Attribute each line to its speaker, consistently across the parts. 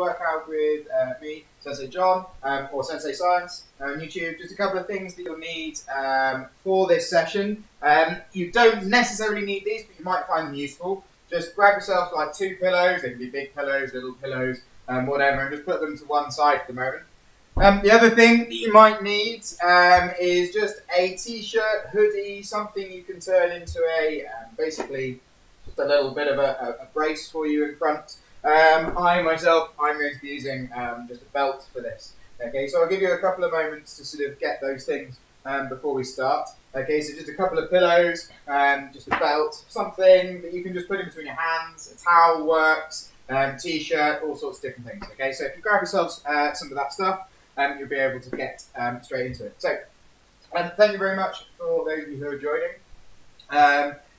Speaker 1: workout with me, Sensei John, or Sensei Science on YouTube. Just a couple of things that you'll need for this session. You don't necessarily need these, but you might find them useful. Just grab yourself like 2 pillows. They can be big pillows, little pillows, whatever, and just put them to one side for the moment. The other thing that you might need is just a t-shirt, hoodie, something you can turn into a, basically, just a little bit of a brace for you in front. I'm going to be using just a belt for this. Okay, so I'll give you a couple of moments to sort of get those things before we start. Okay, so just a couple of pillows, just a belt, something that you can just put in between your hands. A towel works, t-shirt, all sorts of different things. Okay, so if you grab yourselves some of that stuff, you'll be able to get straight into it. So, thank you very much for those of you who are joining.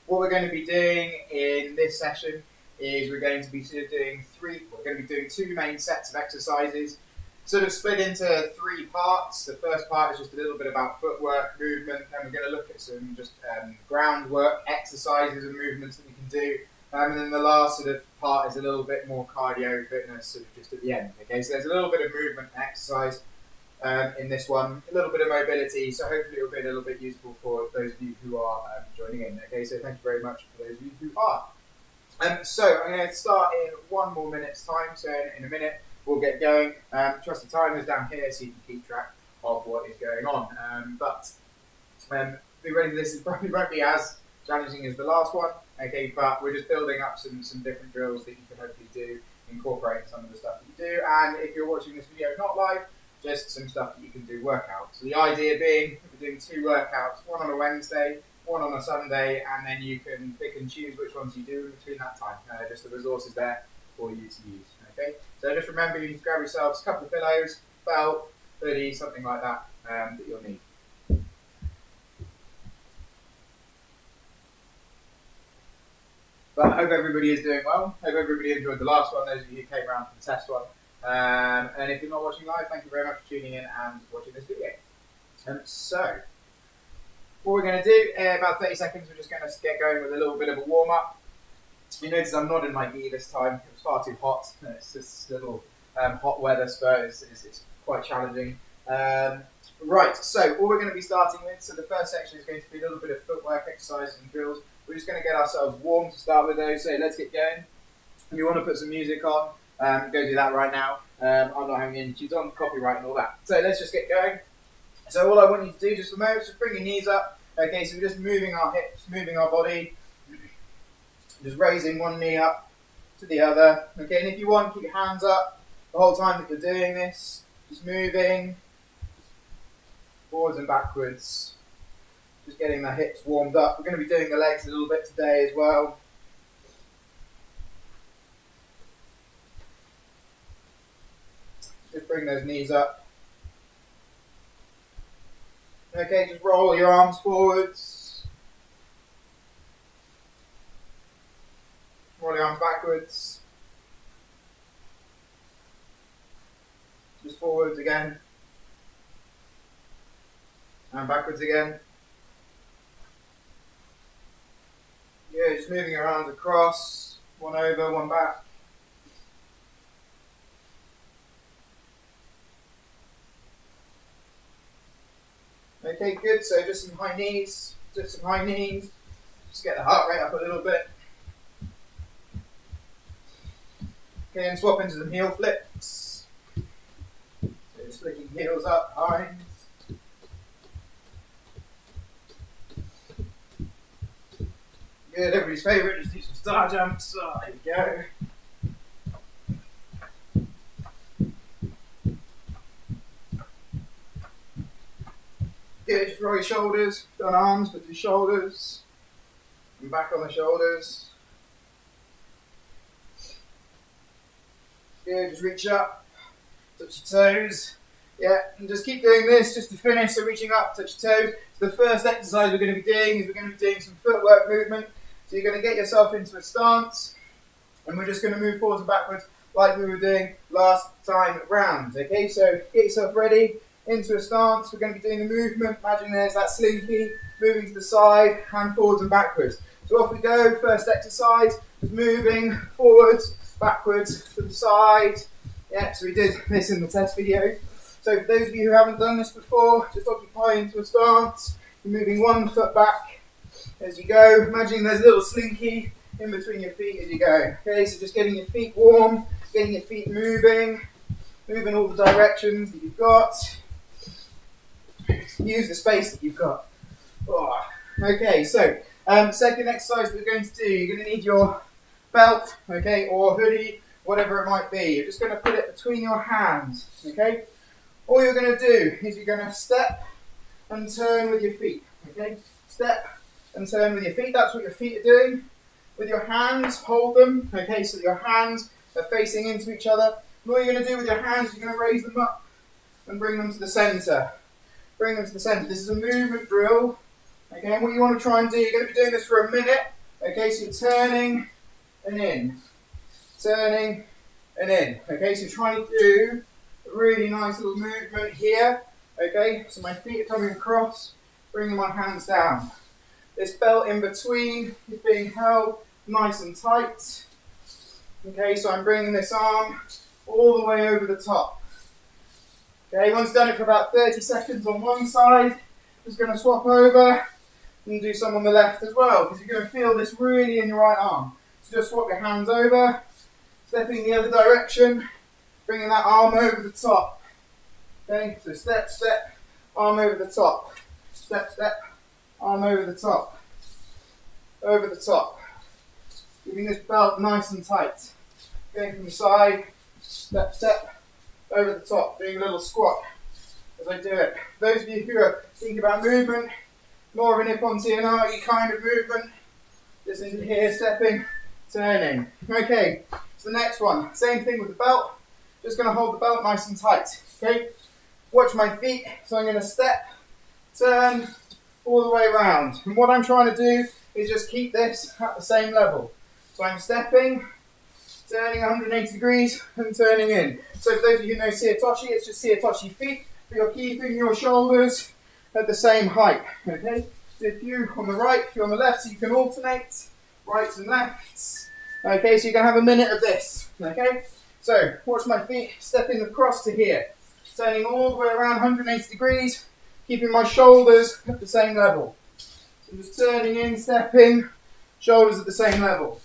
Speaker 1: What we're going to be doing in this session is we're going to be doing 2 main sets of exercises, sort of split into 3 parts. The first part is just a little bit about footwork, movement, then we're going to look at some just groundwork exercises and movements that we can do. And then the last sort of part is a little bit more cardio fitness, sort of just at the end. Okay, so there's a little bit of movement and exercise in this one, a little bit of mobility, so hopefully it'll be a little bit useful for those of you who are joining in. Okay, so thank you very much for those of you who are. So I'm going to start in 1 more minute's time, so in a minute we'll get going. Trust the timer's down here so you can keep track of what is going on. Be ready for this. It probably won't be as challenging as the last one, okay, but we're just building up some different drills that you can hopefully do, incorporating some of the stuff that you do, and if you're watching this video not live, just some stuff that you can do workouts. So the idea being we're doing 2 workouts, one on a Wednesday, one on a Sunday, and then you can pick and choose which ones you do in between that time. Just the resources there for you to use. Okay, so just remember you need to grab yourselves a couple of pillows, belt, hoodie, something like that that you'll need. But I hope everybody is doing well. Hope everybody enjoyed the last one, those of you who came around for the test one. And if you're not watching live, thank you very much for tuning in and watching this video. So, what we're going to do, about 30 seconds, we're just going to get going with a little bit of a warm-up. You notice I'm not in my gi this time. It was far too hot. It's just a little hot weather, so it's quite challenging. Right, so what we're going to be starting with, so the first section is going to be a little bit of footwork exercises and drills. We're just going to get ourselves warm to start with those, so let's get going. If you want to put some music on, go do that right now. I'm not having any issues on copyright and all that. So let's just get going. So all I want you to do just for a moment is just bring your knees up. Okay, so we're just moving our hips, moving our body. Just raising one knee up to the other. Okay, and if you want, keep your hands up the whole time that you're doing this. Just moving forwards and backwards. Just getting the hips warmed up. We're going to be doing the legs a little bit today as well. Just bring those knees up. Okay, just roll your arms forwards. Roll your arms backwards. Just forwards again. And backwards again. Yeah, just moving your arms across. One over, one back. Okay, good. So just some high knees. Just some high knees. Just get the heart rate up a little bit. Okay, and swap into some heel flips. So just flicking heels up, behind. Good, everybody's favourite, just do some star jumps. Oh, there we go. Good, just roll your shoulders, done arms, but do shoulders. And back on the shoulders. Good, just reach up, touch your toes. Yeah, and just keep doing this just to finish, so reaching up, touch your toes. So the first exercise we're going to be doing is we're going to be doing some footwork movement. So you're going to get yourself into a stance, and we're just going to move forwards and backwards like we were doing last time round. Okay, so get yourself ready, into a stance. We're going to be doing the movement. Imagine there's that slinky, moving to the side, hand forwards and backwards. So off we go, first exercise, just moving forwards, backwards, to the side, Yeah, so we did this in the test video. So for those of you who haven't done this before, just occupy into a stance. You're moving one foot back as you go. Imagine there's a little slinky in between your feet as you go. Okay, so just getting your feet warm, getting your feet moving all the directions that you've got. Use the space that you've got. Oh. Okay, so second exercise that we're going to do, you're going to need your belt, okay, or hoodie, whatever it might be. You're just going to put it between your hands, okay? All you're going to do is you're going to step and turn with your feet, okay? Step and turn with your feet. That's what your feet are doing. With your hands, hold them, okay, so your hands are facing into each other. And all you're going to do with your hands, you're going to raise them up and bring them to the center. Bring them to the center. This is a movement drill. Okay, and what you want to try and do, you're going to be doing this for a minute. Okay, so you're turning and in. Turning and in. Okay, so you're trying to do a really nice little movement here. Okay, so my feet are coming across, bringing my hands down. This belt in between is being held nice and tight. Okay, so I'm bringing this arm all the way over the top. Okay, once done it for about 30 seconds on one side, just going to swap over and do some on the left as well, because you're going to feel this really in your right arm. So just swap your hands over, stepping the other direction, bringing that arm over the top. Okay, so step, step, arm over the top. Step, step, arm over the top. Over the top. Keeping this belt nice and tight. Going from the side, step, step, over the top. Doing a little squat as I do it. For those of you who are thinking about movement, more of an Ippon Tianari kind of movement. Just into here, stepping, turning. Okay, so the next one, same thing with the belt. Just going to hold the belt nice and tight. Okay, watch my feet. So I'm going to step, turn, all the way around. And what I'm trying to do is just keep this at the same level. So I'm stepping, turning 180 degrees and turning in. So for those of you who know Seotoshi, it's just Seotoshi feet, but you're keeping your shoulders at the same height, okay? So if you on the right, if you're on the left, so you can alternate rights and lefts. Okay, so you can have a minute of this, okay? So watch my feet stepping across to here, turning all the way around 180 degrees, keeping my shoulders at the same level. So just turning in, stepping, shoulders at the same level.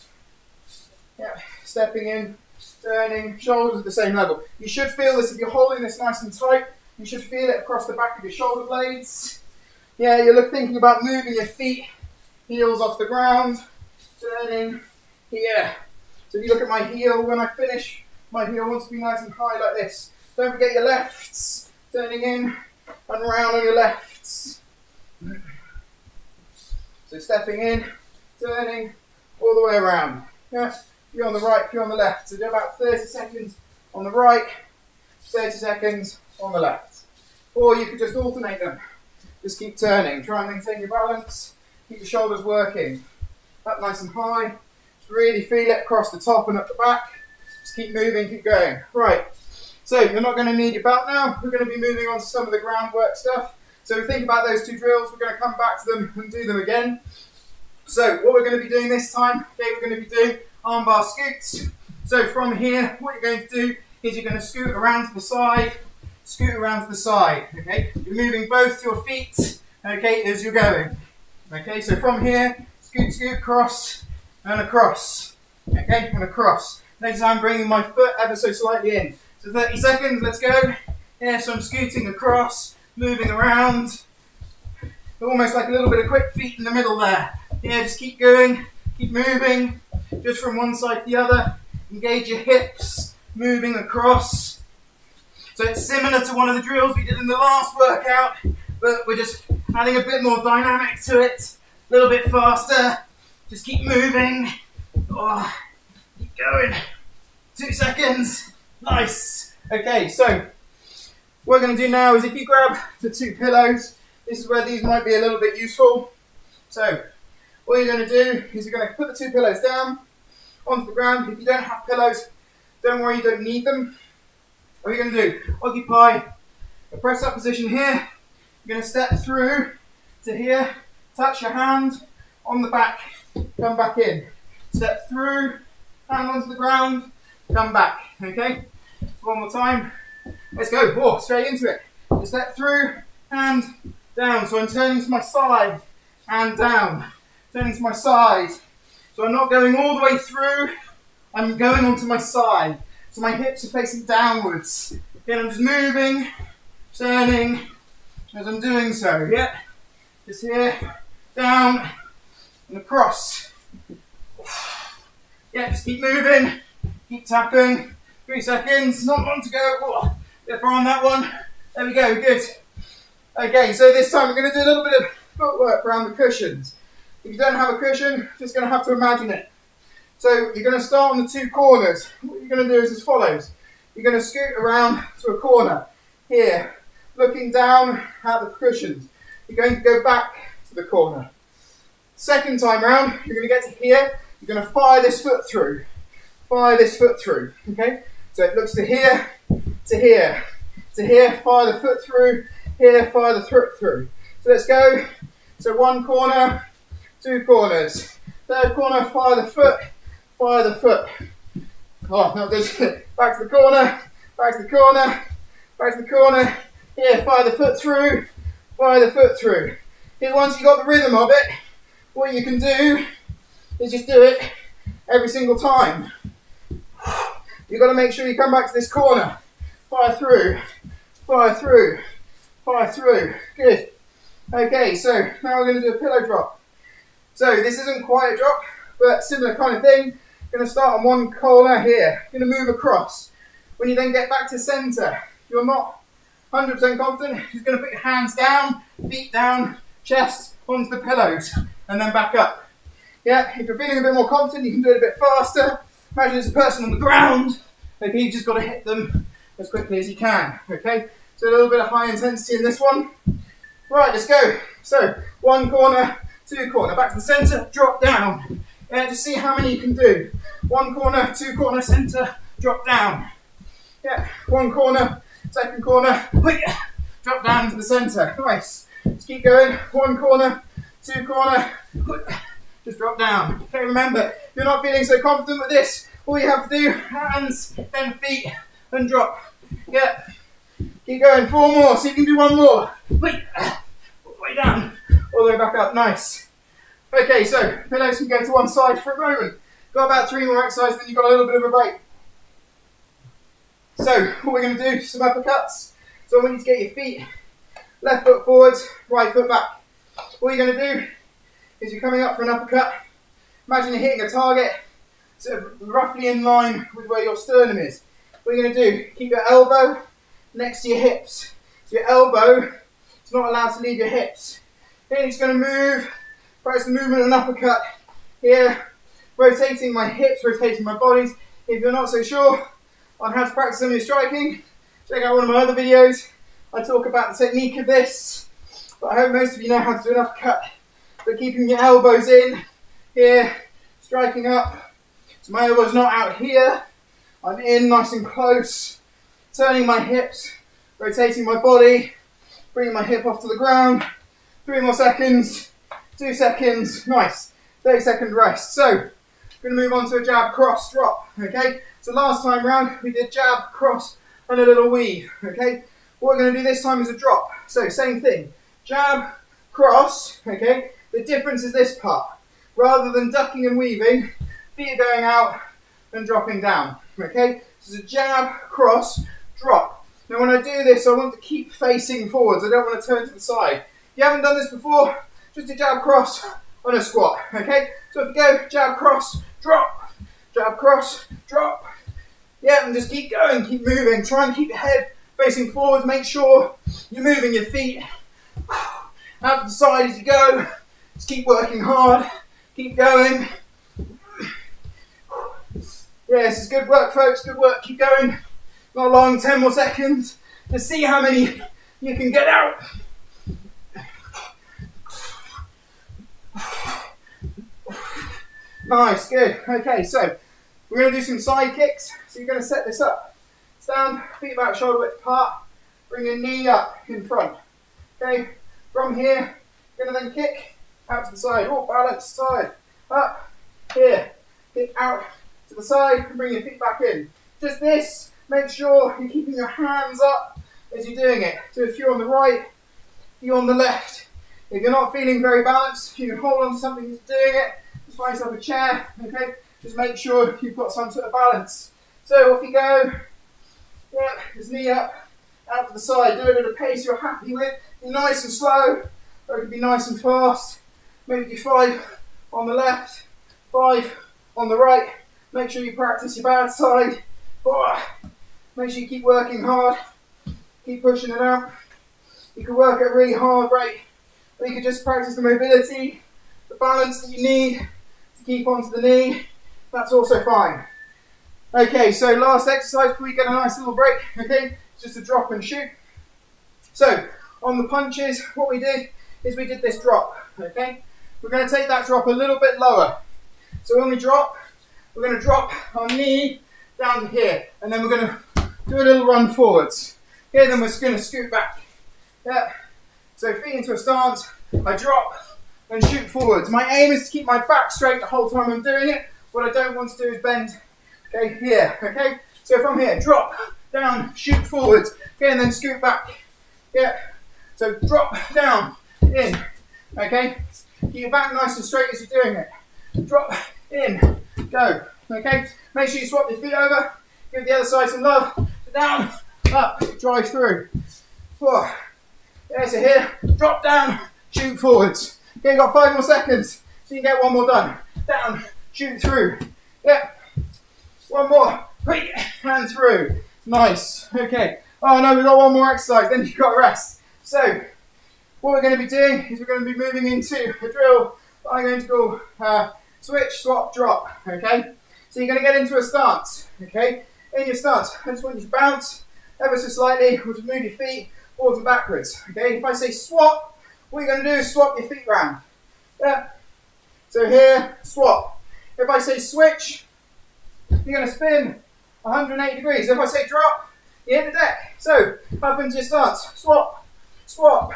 Speaker 1: Yeah, stepping in, turning, shoulders at the same level. You should feel this if you're holding this nice and tight. You should feel it across the back of your shoulder blades. Yeah, you're thinking about moving your feet, heels off the ground, turning here. So if you look at my heel, when I finish, my heel wants to be nice and high like this. Don't forget your lefts, turning in and round on your lefts. So stepping in, turning, all the way around. Yeah, if you're on the right, if you're on the left. So do about 30 seconds on the right, 30 seconds on the left. Or you could just alternate them. Just keep turning. Try and maintain your balance. Keep your shoulders working. Up nice and high. Just really feel it across the top and up the back. Just keep moving, keep going. Right. So you're not going to need your belt now. We're going to be moving on to some of the groundwork stuff. So think about those two drills. We're going to come back to them and do them again. So what we're going to be doing this time, okay, we're going to be doing armbar scoots. So from here, what you're going to do is you're going to scoot around to the side, scoot around to the side, okay? You're moving both your feet, okay, as you're going. Okay, so from here, scoot, scoot, cross, and across, okay, and across. Next time, bringing my foot ever so slightly in. So 30 seconds, let's go. Yeah, so I'm scooting across, moving around. Almost like a little bit of quick feet in the middle there. Yeah, just keep going, keep moving, just from one side to the other. Engage your hips, moving across. So it's similar to one of the drills we did in the last workout, but we're just adding a bit more dynamic to it, a little bit faster. Just keep moving. Oh, keep going. 2 seconds. Nice. Okay, so what we're going to do now is if you grab the 2 pillows, this is where these might be a little bit useful. So what you're going to do is you're going to put the 2 pillows down onto the ground. If you don't have pillows, don't worry, you don't need them. What you're going to do, occupy a press up position here. You're going to step through to here, touch your hand on the back, come back in. Step through, hand onto the ground, come back, okay? So one more time. Let's go. Oh, straight into it. Just step through and down. So I'm turning to my side and down. Turning to my side. So I'm not going all the way through. I'm going onto my side. So my hips are facing downwards. Again, I'm just moving, turning as I'm doing so. Yeah. Just here, down, and across. Yeah, just keep moving, keep tapping. 3 seconds, not long to go. Oh, bit far on that one. There we go, good. Okay, so this time we're going to do a little bit of footwork around the cushions. If you don't have a cushion, you're just going to have to imagine it. So you're going to start on the 2 corners. What you're going to do is as follows. You're going to scoot around to a corner here, looking down at the cushions. You're going to go back to the corner. Second time round, you're going to get to here. You're going to fire this foot through. Fire this foot through. Okay? So it looks to here, to here, to here. Fire the foot through. Here, fire the foot through. So let's go. So 1 corner, 2 corners. 3rd corner, fire the foot. Fire the foot. Oh, not good. Back to the corner. Back to the corner. Back to the corner. Here, fire the foot through. Fire the foot through. Here, once you've got the rhythm of it, what you can do is just do it every single time. You've got to make sure you come back to this corner. Fire through. Fire through. Fire through. Good. Okay, so now we're going to do a pillow drop. So this isn't quite a drop, but similar kind of thing. Going to start on 1 corner here. Going to move across. When you then get back to centre, you're not 100% confident. You're going to put your hands down, feet down, chest onto the pillows, and then back up. Yeah, if you're feeling a bit more confident, you can do it a bit faster. Imagine there's a person on the ground. Okay, you've just got to hit them as quickly as you can. Okay, so a little bit of high intensity in this one. Right, let's go. So 1 corner, 2 corner, back to the centre, drop down. Yeah, just see how many you can do. 1 corner, 2 corner, centre, drop down. Yeah, 1 corner, 2nd corner, drop down into the centre. Nice. Just keep going. 1 corner, 2 corner, just drop down. Okay, remember, if you're not feeling so confident with this, all you have to do, hands, then feet, and drop. Yeah. Keep going. 4 more, so you can do 1 more. All the way down, all the way back up. Nice. Okay, so pillows can go to one side for a moment. Got about 3 more exercises, then you've got a little bit of a break. So, what we're going to do, some uppercuts. So I want you to get your feet, left foot forwards, right foot back. All you're going to do is you're coming up for an uppercut. Imagine you're hitting a target, sort of roughly in line with where your sternum is. What you're going to do, keep your elbow next to your hips. So your elbow is not allowed to leave your hips. Then it's going to move, practice the movement of an uppercut. Here, rotating my hips, rotating my bodies. If you're not so sure on how to practice some of your striking, check out one of my other videos. I talk about the technique of this, but I hope most of you know how to do an uppercut. But keeping your elbows in, here, striking up. So my elbow's not out here. I'm in nice and close, turning my hips, rotating my body, bringing my hip off to the ground. 3 more seconds, 2 seconds, nice. 30-second rest. So, we're going to move on to a jab, cross, drop, okay? So last time round, we did jab, cross, and a little weave, okay? What we're going to do this time is a drop. So, same thing. Jab, cross, okay? The difference is this part. Rather than ducking and weaving, feet are going out and dropping down, okay? So it's a jab, cross, drop. Now when I do this, I want to keep facing forwards. I don't want to turn to the side. If you haven't done this before, just a jab, cross, on a squat, okay? So if you go jab, cross, drop, jab, cross, drop. Yeah, and just keep going, keep moving. Try and keep your head facing forwards. Make sure you're moving your feet out to the side as you go. Just keep working hard. Keep going. Yes, it's good work, folks. Good work. Keep going. Not long, 10 more seconds. Just see how many you can get out. Nice, good. Okay, so we're going to do some side kicks. So you're going to set this up. Stand, feet back, shoulder width apart. Bring your knee up in front. Okay, from here, you're going to then kick out to the side. Oh, balance, side, up, here. Kick out to the side and bring your feet back in. Just this Make sure you're keeping your hands up as you're doing it. Do a few on the right, a few on the left. If you're not feeling very balanced, you can hold on to something as you're doing it. Just find yourself a chair, okay? Just make sure you've got some sort of balance. So off you go. Yeah, his knee up, out to the side. Do it at a pace you're happy with. Be nice and slow, or it can be nice and fast. Maybe do 5 on the left, 5 on the right. Make sure you practice your bad side. Make sure you keep working hard. Keep pushing it out. You can work at a really hard rate, or you can just practice the mobility, the balance that you need to keep onto the knee. That's also fine. Okay, so last exercise before we get a nice little break, okay? Just a drop and shoot. So, on the punches, what we did is we did this drop, okay? We're going to take that drop a little bit lower. So when we drop, we're going to drop our knee down to here, and then we're going to do a little run forwards. Okay, then we're going to scoot back. Yeah. So feet into a stance, I drop and shoot forwards. My aim is to keep my back straight the whole time I'm doing it. What I don't want to do is bend, okay, here, okay? So from here, drop, down, shoot forwards, okay, and then scoot back. Yeah, so drop, down, in, okay? Keep your back nice and straight as you're doing it. Drop, in, go, okay? Make sure you swap your feet over, give the other side some love, down, up, drive through. 4, yeah, so here, drop down, shoot forwards. Okay, you've got 5 more seconds, so you can get one more done. Down, shoot through. Yep. One more. And through. Nice. Okay. Oh no, we've got one more exercise, then you've got to rest. So, what we're going to be doing is we're going to be moving into a drill that I'm going to call switch, swap, drop. Okay? So you're going to get into a stance. Okay? In your stance, I just want you to bounce ever so slightly, or just move your feet forwards and backwards. Okay? If I say swap, what you're going to do is swap your feet round. Yeah. So here, swap. If I say switch, you're going to spin 180 degrees. If I say drop, you hit the deck. So, up into your stance. Swap, swap,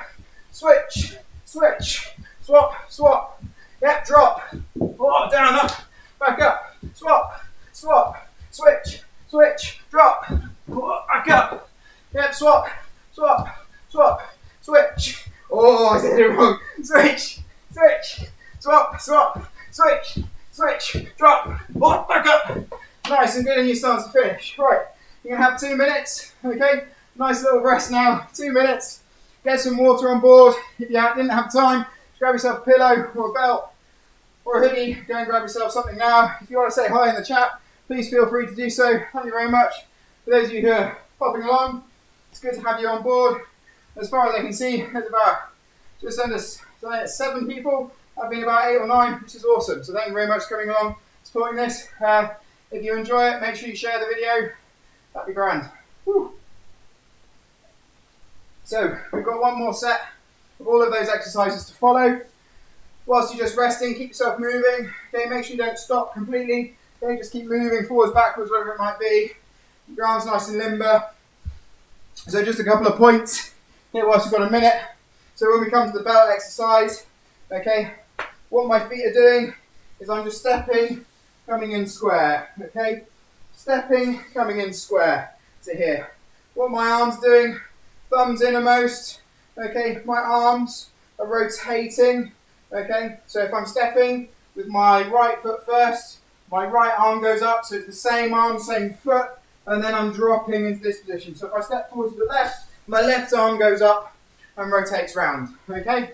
Speaker 1: switch, switch, swap, swap. Yep, drop. Oh, down, up, back up. Swap, swap, switch, switch, drop. Oh, back up. Yep, swap, swap, swap, switch. Oh, I did it wrong. Switch, switch, swap, swap, switch. Switch, drop, oh, back up. Nice and good in your stance to finish. Right, you're going to have 2 minutes, okay? Nice little rest now, 2 minutes. Get some water on board. If you didn't have time, just grab yourself a pillow or a belt or a hoodie. Go and grab yourself something now. If you want to say hi in the chat, please feel free to do so. Thank you very much. For those of you who are popping along, it's good to have you on board. As far as I can see, there's about just under 7 people. I've been about 8 or 9, which is awesome. So thank you very much for coming along, supporting this. If you enjoy it, make sure you share the video. That'd be grand. Whew. So we've got one more set of all of those exercises to follow. Whilst you're just resting, keep yourself moving. Okay, make sure you don't stop completely. Okay, just keep moving forwards, backwards, whatever it might be. Your arms nice and limber. So just a couple of points. Okay, whilst you've got a minute. So when we come to the belt exercise, okay, what my feet are doing is I'm just stepping, coming in square, okay? Stepping, coming in square to here. What my arms doing, thumbs innermost, okay? My arms are rotating, okay? So if I'm stepping with my right foot first, my right arm goes up, so it's the same arm, same foot, and then I'm dropping into this position. So if I step towards the left, my left arm goes up and rotates round, okay?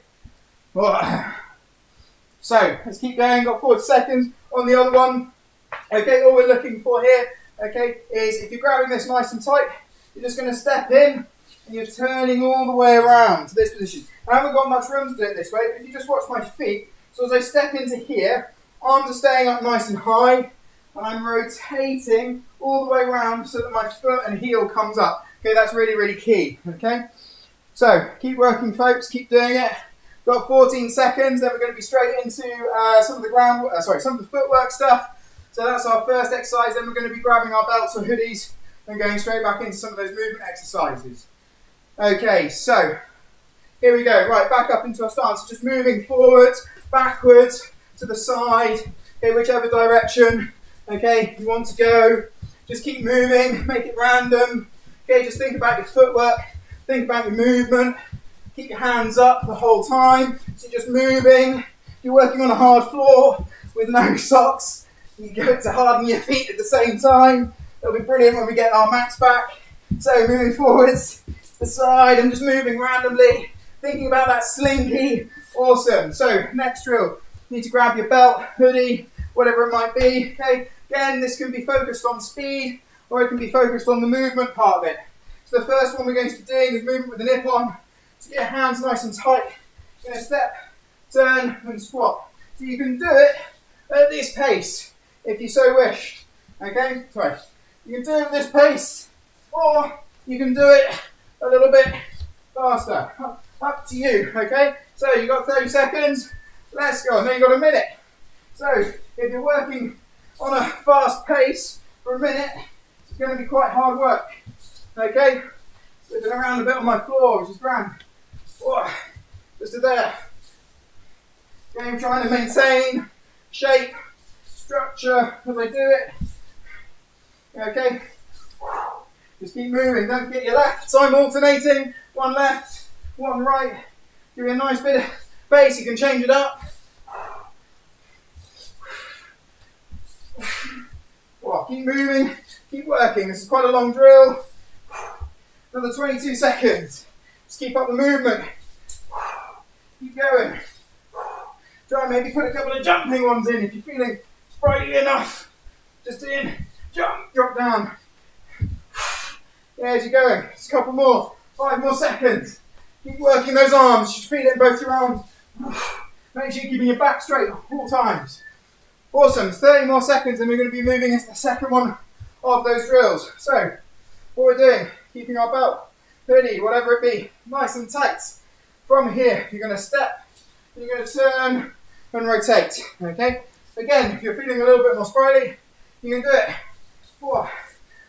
Speaker 1: So, let's keep going, got 40 seconds on the other one. Okay, all we're looking for here, okay, is if you're grabbing this nice and tight, you're just going to step in and you're turning all the way around to this position. I haven't got much room to do it this way, but if you just watch my feet, so as I step into here, arms are staying up nice and high, and I'm rotating all the way around so that my foot and heel comes up. Okay, that's really, really key, okay? So, keep working folks, keep doing it. Got 14 seconds, then we're going to be straight into some of the footwork stuff. So that's our first exercise, then we're going to be grabbing our belts or hoodies and going straight back into some of those movement exercises. Okay, so here we go. Right, back up into our stance. Just moving forwards, backwards, to the side, okay, whichever direction, okay, you want to go. Just keep moving, make it random. Okay, just think about your footwork, think about your movement. Keep your hands up the whole time. So you're just moving. You're working on a hard floor with no socks. You go to harden your feet at the same time. It'll be brilliant when we get our mats back. So moving forwards, to the side, and just moving randomly. Thinking about that slinky. Awesome. So next drill, you need to grab your belt, hoodie, whatever it might be. Okay. Again, this can be focused on speed, or it can be focused on the movement part of it. So the first one we're going to be doing is movement with the nip on. So get your hands nice and tight. You're going to step, turn, and squat. So you can do it at this pace, if you so wish. Okay? Sorry. You can do it at this pace, or you can do it a little bit faster. Up to you. Okay? So you've got 30 seconds. Let's go. Now you've got a minute. So if you're working on a fast pace for a minute, it's going to be quite hard work. Okay? Slipping around a bit on my floor, which is grand. Oh, just to there. Okay, I'm trying to maintain shape, structure as I do it. Okay? Just keep moving. Don't forget your left. So I'm alternating. One left, one right. Give you a nice bit of pace. You can change it up. Oh, keep moving. Keep working. This is quite a long drill. Another 22 seconds. Just keep up the movement. Keep going. Try and maybe put a couple of jumping ones in if you're feeling sprightly enough. Just in, jump, drop down. There's you going. Just a couple more. 5 more seconds. Keep working those arms. Just feel it in both your arms. Make sure you're keeping your back straight all times. Awesome. 30 more seconds and we're going to be moving into the second one of those drills. So, what we're doing, keeping our belt, hoodie, whatever it be, nice and tight. From here, you're going to step, you're going to turn and rotate. Okay? Again, if you're feeling a little bit more sprightly, you can do it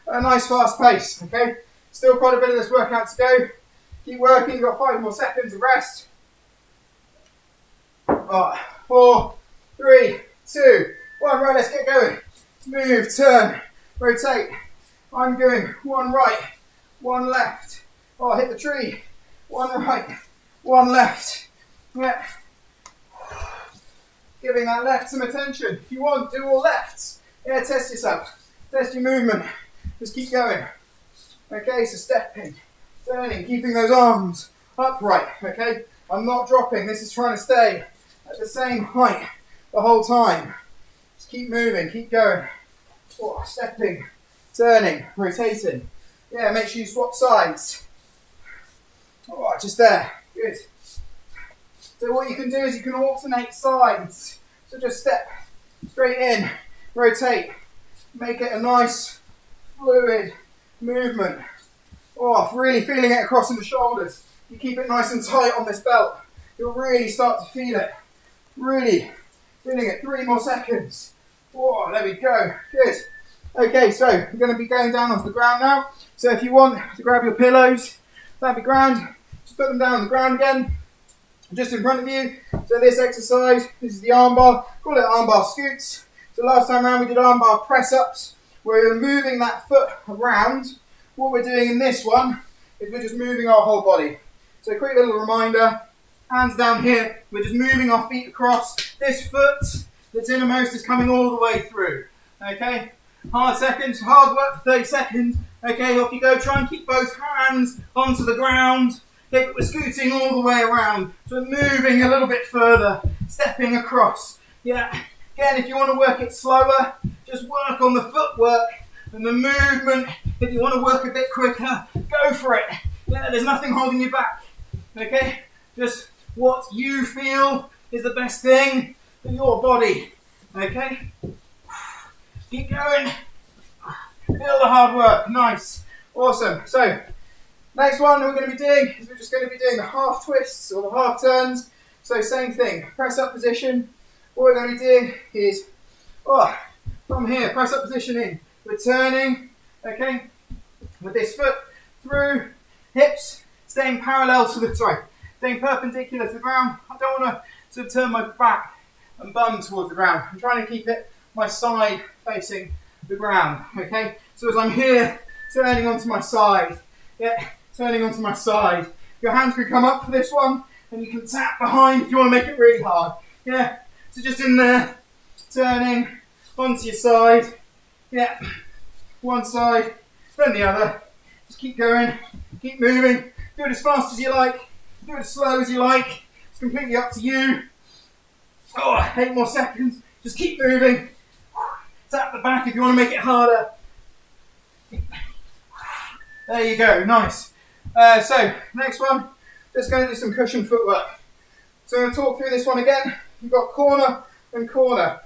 Speaker 1: at a nice fast pace. Okay? Still quite a bit of this workout to go. Keep working, you've got 5 more seconds of rest. 4, 3, 2, 1. Right, let's get going. Move, turn, rotate. I'm doing one right, one left. Oh, hit the tree. One right, one left. Yeah. Giving that left some attention. If you want, do all lefts. Yeah, test yourself. Test your movement. Just keep going. Okay, so stepping, turning, keeping those arms upright. Okay, I'm not dropping. This is trying to stay at the same height the whole time. Just keep moving, keep going. Oh, stepping, turning, rotating. Yeah, make sure you swap sides. Oh, just there. Good. So what you can do is you can alternate sides. So just step straight in, rotate, make it a nice fluid movement. Oh, really feeling it across in the shoulders. You keep it nice and tight on this belt. You'll really start to feel it. Really feeling it. 3 more seconds. Oh, there we go. Good. Okay, so we're going to be going down onto the ground now. So if you want to grab your pillows, that'd be grand. Just put them down on the ground again, just in front of you. So this exercise, this is the armbar. Call it Armbar Scoots. So last time around we did armbar press-ups, where we're moving that foot around. What we're doing in this one is we're just moving our whole body. So a quick little reminder, hands down here, we're just moving our feet across. This foot that's innermost is coming all the way through. Okay? Hard work for 30 seconds. Okay, off you go. Try and keep both hands onto the ground. Okay, but we're scooting all the way around. So we're moving a little bit further, stepping across. Yeah. Again, if you want to work it slower, just work on the footwork and the movement. If you want to work a bit quicker, go for it. Yeah, there's nothing holding you back. Okay? Just what you feel is the best thing for your body. Okay? Keep going. Feel the hard work. Nice. Awesome. So, next one we're going to be doing is we're just going to be doing the half twists or the half turns. So, same thing. Press up position. What we're going to be doing is, from here, press up position in. We're turning, okay, with this foot through, hips, staying staying perpendicular to the ground. I don't want to sort of turn my back and bum towards the ground. I'm trying to keep it my side facing the ground, okay? So as I'm here, turning onto my side, yeah, turning onto my side. Your hands can come up for this one, and you can tap behind if you want to make it really hard. Yeah, so just in there, turning onto your side, yeah, one side, then the other. Just keep going, keep moving. Do it as fast as you like, do it as slow as you like. It's completely up to you. Oh, 8 more seconds. Just keep moving. Tap the back if you want to make it harder. There you go, nice. So, next one, just going to do some cushion footwork. So I'm going to talk through this one again. You've got corner and corner.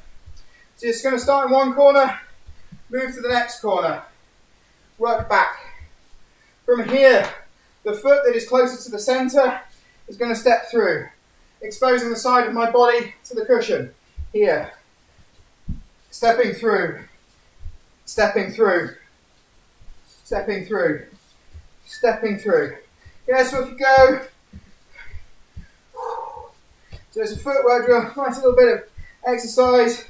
Speaker 1: So you're just going to start in one corner, move to the next corner, work back. From here, the foot that is closer to the centre is going to step through, exposing the side of my body to the cushion. Here, stepping through, stepping through, stepping through, stepping through. Yeah, so if you go, so it's a footwork drill, nice little bit of exercise.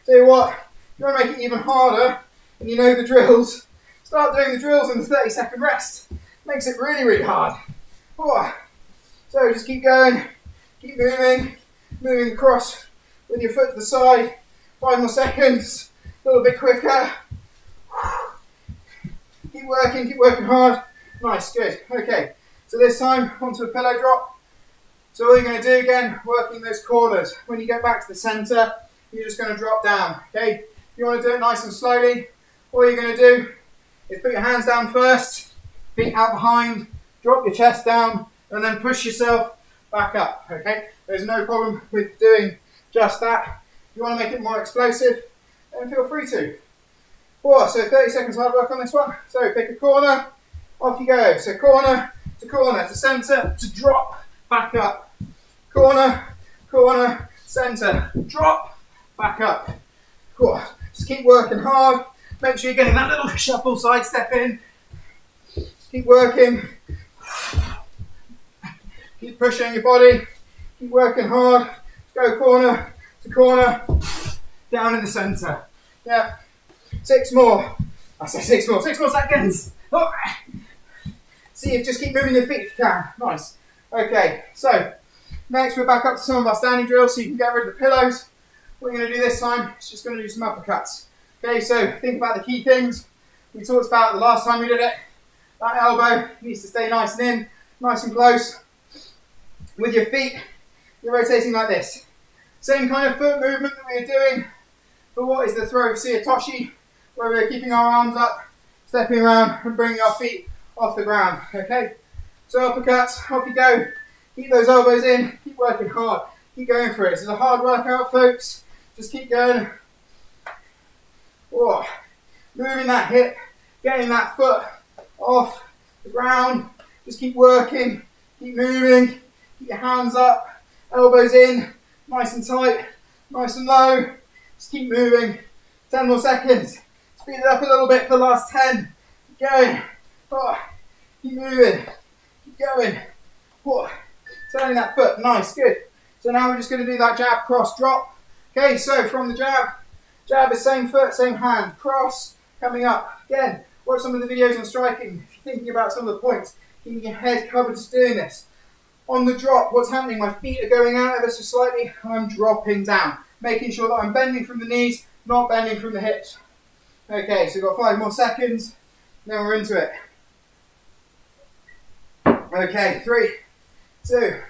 Speaker 1: Tell you what, if you want to make it even harder, and you know the drills, start doing the drills in the 30-second rest. Makes it really, really hard. Oh. So just keep going, keep moving, moving across with your foot to the side. 5 more seconds, a little bit quicker. Keep working hard. Nice, good. Okay, so this time onto a pillow drop. So all you're going to do again, working those corners. When you get back to the centre, you're just going to drop down. Okay, if you want to do it nice and slowly, all you're going to do is put your hands down first, feet out behind, drop your chest down, and then push yourself back up. Okay, there's no problem with doing just that. If you want to make it more explosive, then feel free to. So 30 seconds hard work on this one. So pick a corner, off you go. So corner, to centre, to drop, back up. Corner, centre, drop, back up. Cool. Just keep working hard. Make sure you're getting that little shuffle side step in. Keep working. Keep pushing your body. Keep working hard. Go corner to corner, down in the centre. Yeah. 6 more. I say 6 more. 6 more seconds. Oh. See if just keep moving your feet if you can. Nice. Okay, so next we're back up to some of our standing drills so you can get rid of the pillows. What we're going to do this time is just going to do some uppercuts. Okay, so think about the key things we talked about the last time we did it. That elbow needs to stay nice and in, nice and close. With your feet, you're rotating like this. Same kind of foot movement that we were doing for what is the throw of Siyatoshi, where we're keeping our arms up, stepping around and bringing our feet off the ground. Okay, so uppercuts, off you go. Keep those elbows in, keep working hard, keep going for it. This is a hard workout, folks. Just keep going. Whoa. Moving that hip, getting that foot off the ground. Just keep working, keep moving, keep your hands up, elbows in, nice and tight, nice and low. Just keep moving. 10 more seconds. Speed it up a little bit for the last 10. Keep going. Oh. Keep moving. Keep going. Oh. Turning that foot. Nice, good. So now we're just going to do that jab, cross, drop. Okay, so from the jab is same foot, same hand, cross, coming up. Again, watch some of the videos on striking. If you're thinking about some of the points, keeping your head covered, just doing this. On the drop, what's happening? My feet are going out ever so slightly, and I'm dropping down, making sure that I'm bending from the knees, not bending from the hips. Okay, so we've got 5 more seconds, then we're into it. Okay, 3, 2,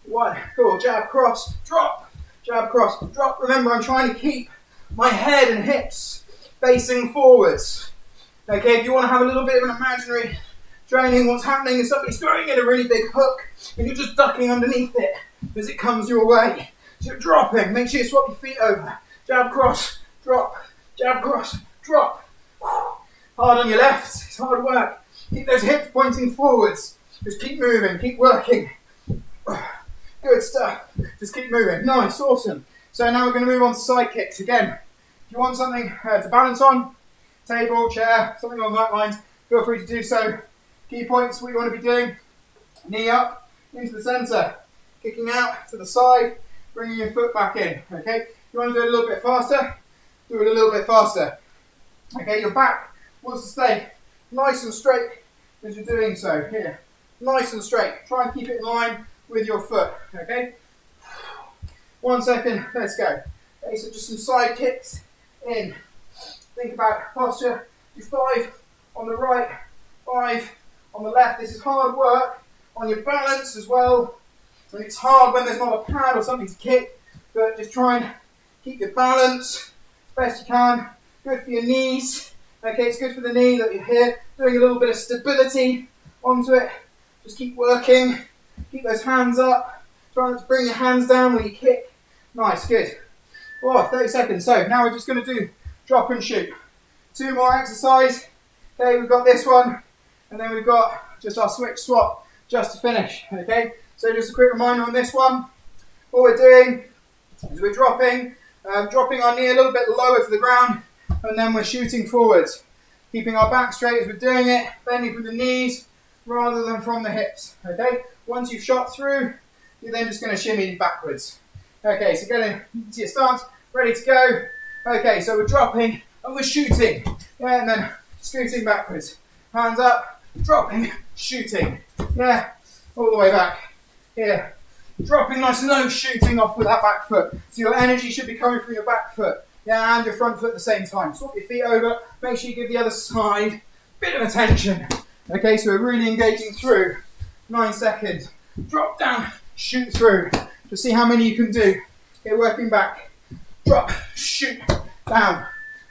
Speaker 1: 1. Cool, jab, cross, drop. Jab, cross, drop. Remember, I'm trying to keep my head and hips facing forwards. Okay, if you want to have a little bit of an imaginary training, what's happening is somebody's throwing in a really big hook and you're just ducking underneath it as it comes your way. So you're dropping. Make sure you swap your feet over. Jab, cross, drop. Jab, cross, drop. Hard on your left. It's hard work. Keep those hips pointing forwards. Just keep moving. Keep working. Good stuff. Just keep moving. Nice, awesome. So now we're going to move on to side kicks. Again, if you want something to balance on, table, chair, something along that lines, feel free to do so. Key points, what you want to be doing, knee up, into the centre, kicking out to the side, bringing your foot back in, okay? If you want to do it a little bit faster, do it a little bit faster. Okay, your back wants to stay nice and straight as you're doing so. Here, nice and straight. Try and keep it in line with your foot. Okay. 1 second. Let's go. Okay, so just some side kicks in. Think about posture. Do 5 on the right, 5 on the left. This is hard work on your balance as well. And it's hard when there's not a pad or something to kick, but just try and keep your balance as best you can. Good for your knees. Okay, it's good for the knee that you're here. Doing a little bit of stability onto it. Just keep working. Keep those hands up. Try not to bring your hands down when you kick. Nice, good. Oh, 30 seconds. So now we're just going to do drop and shoot. 2 more exercise. Okay, we've got this one. And then we've got just our switch swat just to finish. Okay, so just a quick reminder on this one. What we're doing is we're dropping our knee a little bit lower to the ground, and then we're shooting forwards, keeping our back straight as we're doing it, bending from the knees rather than from the hips. Okay, once you've shot through, you're then just going to shimmy backwards. Okay, so get into your stance, ready to go. Okay, so we're dropping and we're shooting, yeah, and then scooting backwards. Hands up, dropping, shooting, yeah, all the way back. Here, dropping nice and low, shooting off with that back foot. So your energy should be coming from your back foot, yeah, and your front foot at the same time. Swap your feet over, make sure you give the other side a bit of attention. Okay, so we're really engaging through. 9 seconds. Drop down, shoot through. Just see how many you can do. Okay, working back. Drop, shoot, down.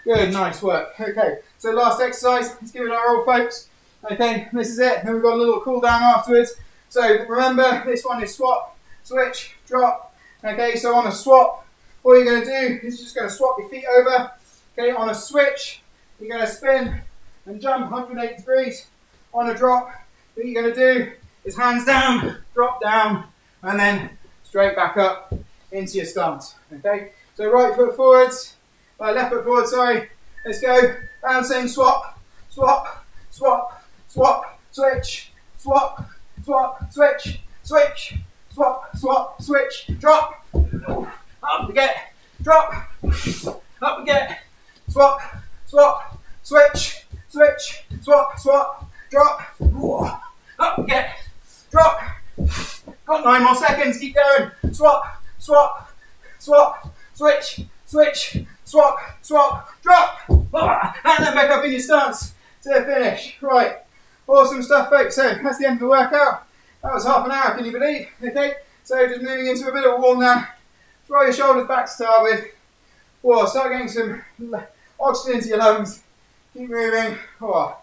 Speaker 1: Good, nice work. Okay, so last exercise, let's give it our all, folks. Okay, this is it. Then we've got a little cool down afterwards. So remember, this one is swap, switch, drop. Okay, so on a swap, all you're going to do is just going to swap your feet over. Okay, on a switch, you're going to spin and jump 180 degrees. On a drop, what you're going to do is hands down, drop down, and then straight back up into your stance. Okay, so right foot forwards, left foot forward, sorry. Let's go. Bouncing, swap, swap, swap, swap, switch, swap, swap, switch, switch, swap, swap, switch, drop, up we get, drop, up we get, swap, swap, switch, switch, swap, swap, drop, up we get, drop, got 9 more seconds, keep going, swap, swap, swap, switch, switch, swap, swap, drop, and then back up in your stance to finish. Right, awesome stuff, folks. So that's the end of the workout. That was half an hour, can you believe? Okay, so just moving into a bit of a warm down. Throw your shoulders back to start with. Whoa, start getting some oxygen into your lungs. Keep moving. Whoa.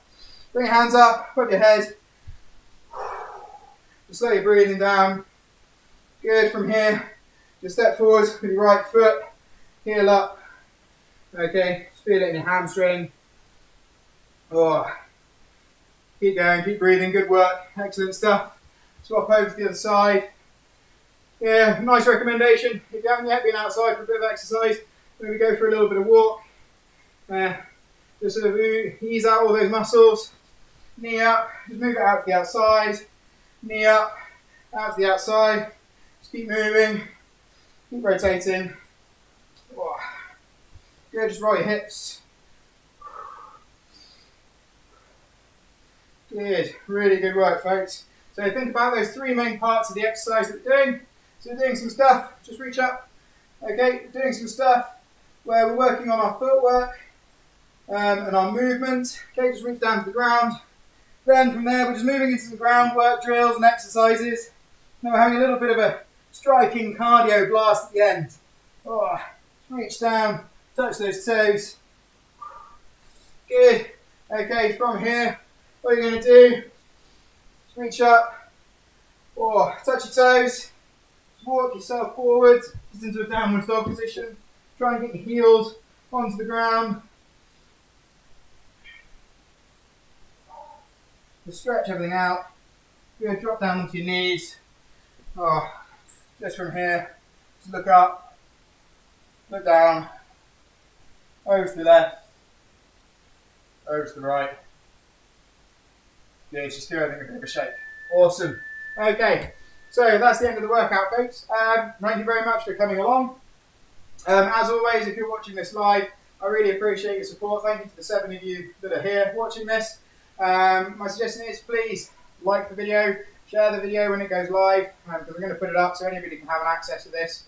Speaker 1: Bring your hands up, put your head. Just slowly breathing down. Good, from here. Just step forward with your right foot. Heel up. Okay, just feel it in your hamstring. Oh. Keep going, keep breathing, good work, excellent stuff. Swap over to the other side. Yeah, nice recommendation. If you haven't yet been outside for a bit of exercise, maybe go for a little bit of walk. Just sort of ease out all those muscles. Knee up, just move it out to the outside. Knee up, out to the outside. Just keep moving, keep rotating. Oh. Good, just roll your hips. Good, really good work, folks. So think about those 3 main parts of the exercise that we're doing. So we're doing some stuff, just reach up. Okay, we're doing some stuff where we're working on our footwork and our movement. Okay, just reach down to the ground. Then from there, we're just moving into some groundwork drills and exercises. Now we're having a little bit of a striking cardio blast at the end. Oh, reach down, touch those toes. Good. Okay, from here, what you're going to do, just reach up, or touch your toes, just walk yourself forward, just into a downward dog position. Try and get your heels onto the ground. Just stretch everything out. You're going to drop down onto your knees. Oh, just from here, just look up, look down, over to the left, over to the right. Yeah, just do everything a bit of a shake. Awesome. Okay, so that's the end of the workout, folks. Thank you very much for coming along. As always, if you're watching this live, I really appreciate your support. Thank you to the 7 of you that are here watching this. My suggestion is please like the video, share the video when it goes live, because we're going to put it up so anybody can have an access to this.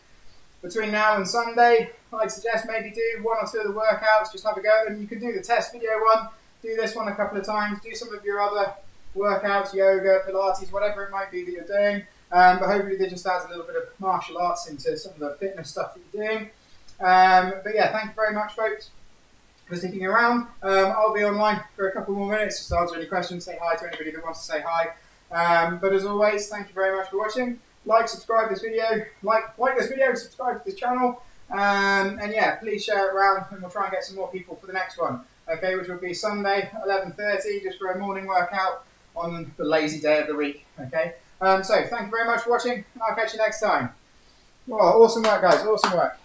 Speaker 1: Between now and Sunday, I'd suggest maybe do 1 or 2 of the workouts, just have a go at them. You can do the test video one, do this one a couple of times, do some of your other workouts, yoga, Pilates, whatever it might be that you're doing. But hopefully that just adds a little bit of martial arts into some of the fitness stuff that you're doing. But yeah, thank you very much, folks, for sticking around. I'll be online for a couple more minutes just to answer any questions, say hi to anybody that wants to say hi. But as always, thank you very much for watching. Like, subscribe this video, like this video, subscribe to this channel, and yeah, please share it around, and we'll try and get some more people for the next one. Okay, which will be Sunday, 11:30, just for a morning workout on the lazy day of the week. Okay, so thank you very much for watching, and I'll catch you next time. Oh, awesome work, guys, awesome work.